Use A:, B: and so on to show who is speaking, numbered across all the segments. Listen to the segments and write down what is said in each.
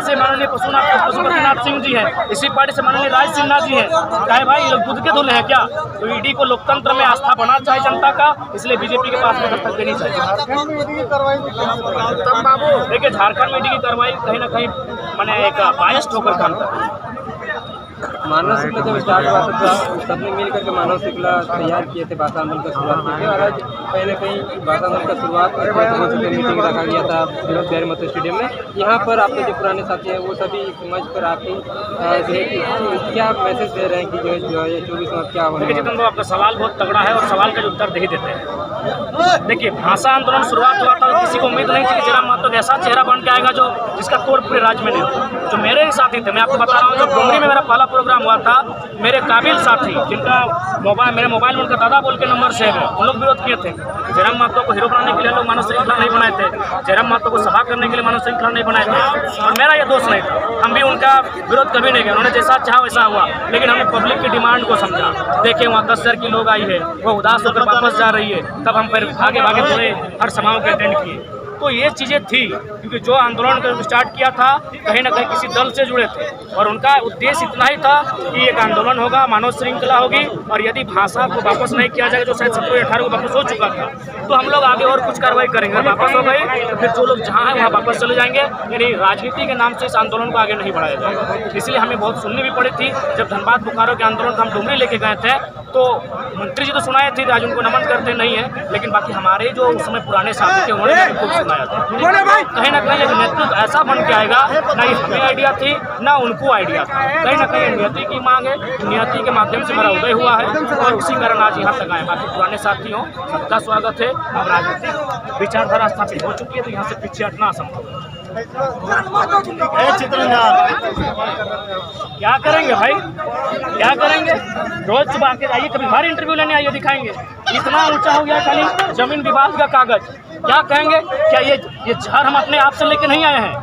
A: से माननीय पशुपतिनाथ सिंह जी है, इसी पार्टी से माननीय राज सिन्हा जी है। क्या भाई ये लोग दूध के धुले हैं क्या? तो ईडी को लोकतंत्र में आस्था बना चाहे जनता का, इसलिए बीजेपी के पास में दस्तक देनी चाहिए। देखिए झारखंड में ईडी की कार्रवाई कहीं ना कहीं मैंने एक बायस्ड होकर काम कर रही है।
B: मानव श्रृंखला जब स्टार्ट हुआ था सबने मिल करके मानव श्रृंखला तैयार किए थे, भाषा आंदोलन का शुरुआत किए थे और आज कहीं ना कहीं भाषा आंदोलन का शुरुआत मीटिंग रखा गया था विनोद बिहारी महतो स्टेडियम में। यहाँ पर आपके जो पुराने साथी हैं वो सभी समझ पर आके क्या मैसेज दे रहे हैं कि जो है 24 मार्च क्या होगा?
A: देखिए जितेंद्र, आपका सवाल बहुत तगड़ा है और सवाल का उत्तर दे ही देते हैं। देखिए भाषा आंदोलन शुरुआत हुआ था, किसी को उम्मीद नहीं थी कि जयराम महतो ऐसा चेहरा बन के आएगा जो जिसका तोड़ पूरे राज्य में नहीं होता। जो मेरे ही साथी थे, मैं आपको बता रहा हूँ, जब डोंगरी में मेरा पहला प्रोग्राम हुआ था, मेरे काबिल साथी जिनका मेरे मोबाइल में उनका दादा बोल के नंबर सेव है, उन लोग विरोध किए थे। जयराम महतो को हीरो बनाने के लिए लोग मानव श्रृंखला नहीं बनाए थे, जयराम महतो को सभा करने के लिए मानव श्रृंखला नहीं बनाए थे और मेरा ये दोस्त नहीं था। हम भी उनका विरोध कभी नहीं किया, उन्होंने जैसा चाहा वैसा हुआ, लेकिन हमने पब्लिक की डिमांड को समझा। देखिए वहाँ 10,000 की लोग आई है, वो उदास होकर वापस जा रही है, तब हम फिर भागे भागे पूरे हर सभाओं के अटेंड किए। तो ये चीज़ें थी क्योंकि जो आंदोलन का स्टार्ट किया था कहीं ना कहीं किसी दल से जुड़े थे और उनका उद्देश्य इतना ही था कि एक आंदोलन होगा, मानव श्रृंखला होगी और यदि भाषा को वापस नहीं किया जाएगा, जो शायद 17-18 को वापस हो चुका था, तो हम लोग आगे और कुछ कार्रवाई करेंगे। वापस हो गई तो फिर जो लोग जहाँ हैं वहाँ वापस चले जाएंगे, यानी राजनीति के नाम से इस आंदोलन को आगे नहीं बढ़ाया जाएगा। इसलिए हमें बहुत सुननी भी पड़ी थी। जब धनबाद बोकारो के आंदोलन हम डुमरी लेके गए थे तो मंत्री जी तो सुनाए थे, आज उनको नमन करते नहीं है, लेकिन बाकी हमारे जो उस समय पुराने साथी थे उन्होंने बिल्कुल सुनाया था। कहीं ना कहीं एक नेतृत्व ऐसा बन के आएगा, ना ही हमें आइडिया थी ना उनको आइडिया था, कहीं ना कहीं नियति की मांग है, नियति के माध्यम से हमारा उदय हुआ है और उसी कारण आज यहाँ तक आए। बाकी पुराने साथियों सबका स्वागत है। अब राजनीतिक विचारधारा स्थापित हो चुकी है तो यहाँ से पीछे हटना असंभव है। क्या करेंगे भाई, क्या करेंगे? रोज सुबह के आइए, कभी बाहर इंटरव्यू लेने आइए, दिखाएंगे। इतना ऊंचा हो गया खाली जमीन विवाद का कागज। क्या कहेंगे? क्या ये जहर हम अपने आप से लेके नहीं आए हैं,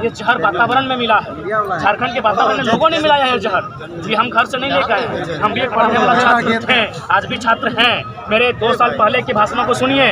A: ये जहर वातावरण में मिला है, झारखंड के वातावरण में लोगों ने मिलाया है जहर। ये हम घर से नहीं लेकर आए, हम भी एक पढ़ने वाला छात्र थे, आज भी छात्र हैं। मेरे 2 साल पहले के भाषणों को सुनिए,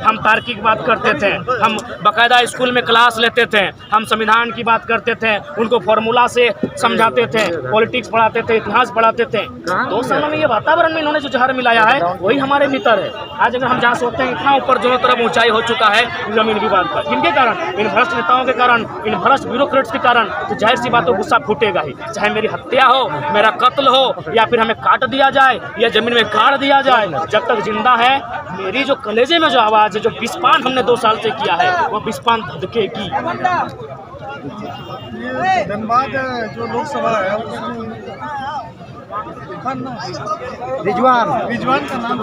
A: हम तार्किक बात करते थे, हम बाकायदा स्कूल में क्लास लेते थे, हम संविधान की बात करते थे, उनको फॉर्मूला से समझाते थे, पॉलिटिक्स पढ़ाते थे, इतिहास पढ़ाते थे। 2 सालों में ये वातावरण में इन्होंने जो जहर मिलाया है वही हमारे भीतर है। आज अगर हम जहाँ सोचते हैं इतना ऊपर दोनों तरफ ऊंचाई हो चुका है जमीन विवाद पर, किनके कारण? इन भ्रष्ट नेताओं के कारण, इन भ्रष्ट ब्यूरोक्रेट्स के कारण। तो जाहिर सी बात हो गुस्सा फूटेगा ही, चाहे मेरी हत्या हो, मेरा कत्ल हो या फिर हमें काट दिया जाए या जमीन में गाड़ दिया जाए। जब तक जिंदा है मेरी जो कलेजे में जो आवाज़ है, जो विस्पान हमने 2 साल से किया है, वो विस्पान धधकेगी।
C: धनबाद जो लोकसभा है रिजवान का नाम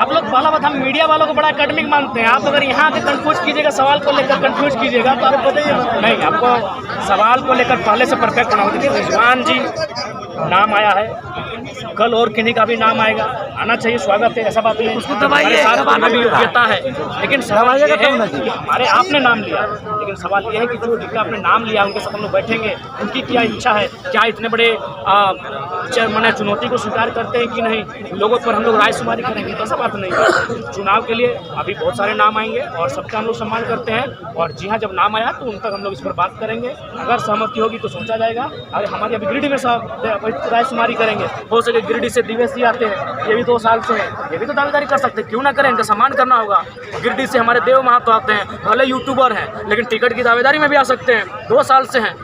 A: आप लोग पहला बात, हम मीडिया वालों को बड़ा एकेडमिक मानते हैं। आप अगर यहाँ के कंफ्यूज कीजिएगा, सवाल को लेकर कंफ्यूज कीजिएगा तो आपको नहीं, आपको सवाल को लेकर पहले से परफेक्ट होना होगा। देखिए रिजवान जी नाम आया है, कल और किन्हीं का भी नाम आएगा, आना चाहिए, स्वागत है, ऐसा बात नहीं। उसको हमारे साथ आना भी योग्यता है, लेकिन सवाल ये है कि हमारे आपने नाम लिया, लेकिन सवाल ये है कि जो जिनका आपने नाम लिया उनके साथ हम लोग बैठेंगे, उनकी क्या इच्छा है, क्या इतने बड़े मैंने चुनौती को स्वीकार करते हैं कि नहीं, लोगों पर हम लोग रायशुमारी करेंगे, तो ऐसा बात नहीं है। चुनाव के लिए अभी बहुत सारे नाम आएंगे और सबका हम लोग सम्मान करते हैं और जी हाँ, जब नाम आया तो उन तक हम लोग इस पर बात करेंगे। अगर सहमति होगी तो सोचा जाएगा। अगर हमारी अभी गिरिडीह में रायशुमारी करेंगे, हो सके गिरिडीह से दिवेश जी आते हैं, ये भी 2 साल से हैं, ये भी तो दावेदारी कर सकते हैं, क्यों ना करें, इनका सम्मान करना होगा। गिरिडीह से हमारे देव महतो आते हैं, भले यूट्यूबर हैं लेकिन टिकट की दावेदारी में भी आ सकते हैं, 2 साल से हैं।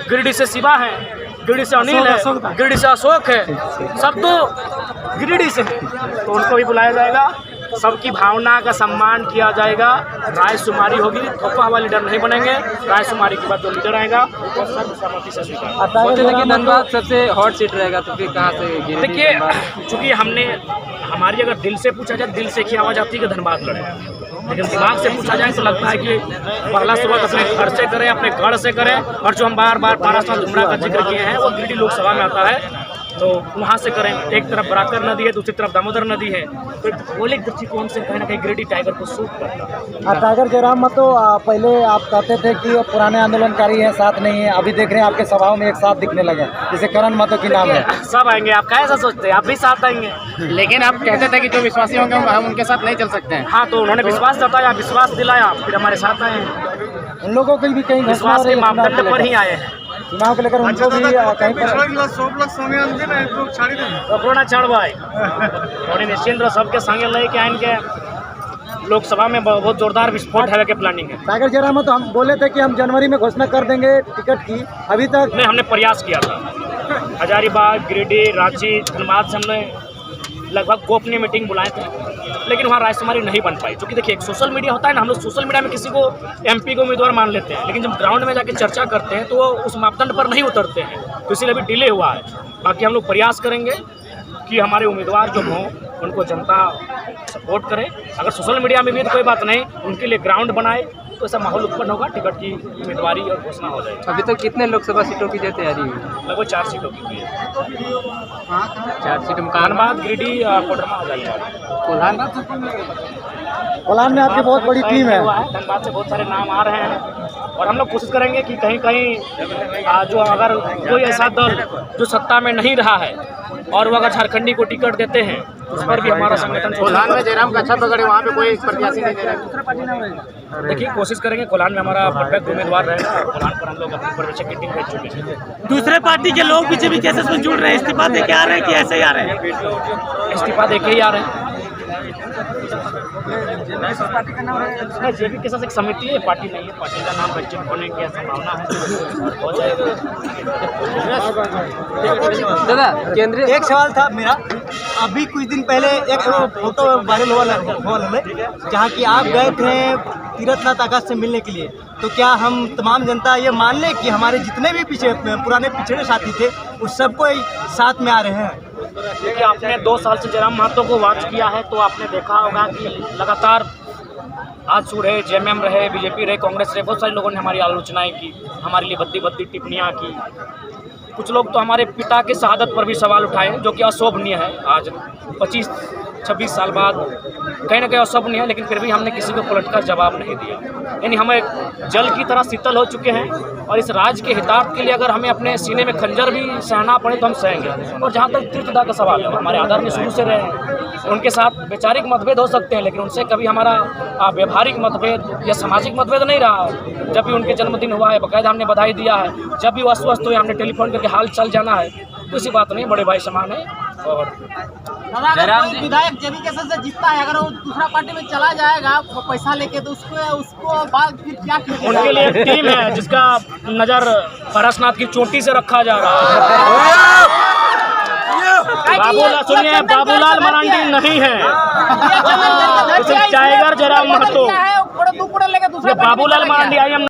A: गिरिडीह से शिवा है, गिरिडीह से अनिल है, गिरिडीह से अशोक है, सब तो गिरिडीह से हैं, तो उनको भी बुलाया जाएगा। सबकी भावना का सम्मान किया जाएगा। रायशुमारी होगी, थोपा हुआ लीडर नहीं बनेंगे। रायशुमारी के बाद जो लीडर आएगा वो सर्वसम्मति से स्वीकार।
B: धनबाद सबसे हॉट सीट रहेगा तो फिर कहाँ से?
A: देखिए चूँकि हमारी अगर दिल से पूछा जाए, दिल से क्या आवाज़ आती है कि धनबाद लड़े, लेकिन दिमाग से पूछा जाए तो लगता है कि पहला सुबह अपने घर से करें, अपने गढ़ से करें। और जो हम बार बार 12 साल धुमरा का जिक्र किए हैं वो गिरिडीह लोकसभा में आता है, तो वहाँ से करें। एक तरफ बराकर नदी है, दूसरी तरफ दामोदर नदी है, तो भौगोलिक दृष्टिकोण से कहीं ना कहीं गिरिडीह टाइगर को सूट करता है।
C: टाइगर जयराम महतो पहले आप कहते थे कि पुराने आंदोलनकारी हैं, साथ नहीं है, अभी देख रहे हैं आपके सभाओं में एक साथ दिखने लगे, जैसे करण महतो की नाम है।
A: सब आएंगे, आप कैसा सोचते हैं? आप भी साथ आएंगे,
B: लेकिन आप कहते थे कि जो विश्वासी होंगे हम उनके साथ नहीं चल सकते हैं।
A: हाँ, तो उन्होंने विश्वास जताया, विश्वास दिलाया, फिर हमारे साथ आए।
C: उन लोगों की भी कहीं घोषणा हो
A: विश्वास
C: रही
A: के
C: है
A: मापदंड पर ही आए हैं।
C: चुनाव को लेकर उनको भी कहीं पर
A: कपड़ा छाड़ भाई थोड़ी निश्चिंत रहो, सबके संगे लेके आइन के लोकसभा में बहुत जोरदार विस्फोट है के प्लानिंग है।
C: टाइगर जयराम तो हम बोले थे कि हम जनवरी में घोषणा कर देंगे टिकट की, अभी तक
A: नहीं, हमने प्रयास किया था। हजारीबाग, गिरिडीह, रांची, धनबाद से हमने लगभग गोपनीय मीटिंग बुलाए थे, लेकिन वहाँ राजकुमारी नहीं बन पाई। क्योंकि देखिए, एक सोशल मीडिया होता है ना, हम लोग सोशल मीडिया में किसी को MP को उम्मीदवार मान लेते हैं, लेकिन जब ग्राउंड में जाके चर्चा करते हैं तो वो उस मापदंड पर नहीं उतरते हैं, तो इसलिए अभी डिले हुआ है। बाकी हम लोग प्रयास करेंगे कि हमारे उम्मीदवार जो हों उनको जनता सपोर्ट करे। अगर सोशल मीडिया में भी तो कोई बात नहीं, उनके लिए ग्राउंड बनाए तो ऐसा माहौल उत्पन्न होगा, टिकट की उम्मीदवारी और घोषणा हो जाएगी।
B: अभी तक कितने लोकसभा सीटों की जो तैयारी हुई?
A: लगभग 4 सीटों की हुई है।
B: 4 सीट में
A: धनबाद, गिरिडीह, कोडरमा, हजारीबाग।
C: कोलान में आपकी बहुत बड़ी टीम है।
A: धनबाद से बहुत सारे नाम आ रहे हैं और हम लोग कोशिश करेंगे कि कहीं कहीं जो अगर कोई ऐसा दल जो सत्ता में नहीं रहा है और वो अगर झारखंडी को टिकट देते हैं तो उस पर भी हमारा संगठन
D: कोल्हान में जयराम का अच्छा पकड़े, वहाँ पे कोई प्रत्याशी नहीं दे रहा।
A: देखिए, कोशिश करेंगे। कोल्हान में हमारा परफेक्ट उम्मीदवार रहेगा और कोल्हान पर हम लोग अपनी पर्यवेक्षक की टीम भेज चुके हैं।
E: दूसरे पार्टी के लोग बीजेपी केसेस में जुड़ रहे हैं, इस्तीफा दे के आ रहे हैं कि ऐसे ही आ रहे हैं?
A: इस्तीफा देके ही आ रहे हैं। जेपी केसेस एक समिति है, पार्टी नहीं है। पार्टी का नाम वैक्सीन होने की संभावना है, हो जाएगा।
B: दादा, केंद्रीय
F: एक सवाल था मेरा, अभी कुछ दिन पहले एक फोटो वायरल हुआ जहाँ कि आप गए थे तीर्थनाथ आकाश से मिलने के लिए, तो क्या हम तमाम जनता ये मान लें कि हमारे जितने भी पुराने पिछड़े साथी थे उस सबको साथ में आ रहे हैं?
A: देखिए, आपने 2 साल से जयराम महतो को वॉच किया है तो आपने देखा होगा कि लगातार आजसू रहे, JMM रहे, BJP रहे, कांग्रेस रहे, बहुत सारे लोगों ने हमारी आलोचनाएं की, हमारे लिए बद्दी टिप्पणियां की। कुछ लोग तो हमारे पिता के शहादत पर भी सवाल उठाए, जो कि अशोभनीय है। आज 25-26 साल बाद कहीं ना कहीं अशोभनीय है, लेकिन फिर भी हमने किसी को पलटकर जवाब नहीं दिया। यानी हम एक जल की तरह शीतल हो चुके हैं और इस राज्य के हितार्थ के लिए अगर हमें अपने सीने में खंजर भी सहना पड़े तो हम सहेंगे। और जहाँ तक तीर्थदा का सवाल है, हमारे आदरणीय शुरू से रहे हैं, उनके साथ वैचारिक मतभेद हो सकते हैं, लेकिन उनसे कभी हमारा व्यवहारिक मतभेद या सामाजिक मतभेद नहीं रहा। जब भी उनके जन्मदिन हुआ है, बाकायदा हमने बधाई दिया है। जब भी वो अस्वस्थ हुए, हमने टेलीफोन करके हाल चाल जाना है। किसी बात नहीं, बड़े भाई समान है। और
F: विधायक जेबी केसर से जीतता है, अगर वो दूसरा पार्टी में चला जाएगा पैसा लेके, तो उसको बाद फिर क्या किया?
A: उनके लिए एक टीम है जिसका नज़र पारसनाथ की चोटी से रखा जा रहा है। बाबूलाल, सुनिए, बाबूलाल मरांडी नहीं है, टाइगर जयराम महतो।
F: बाबूलाल
A: बाबूलाल मरांडी IM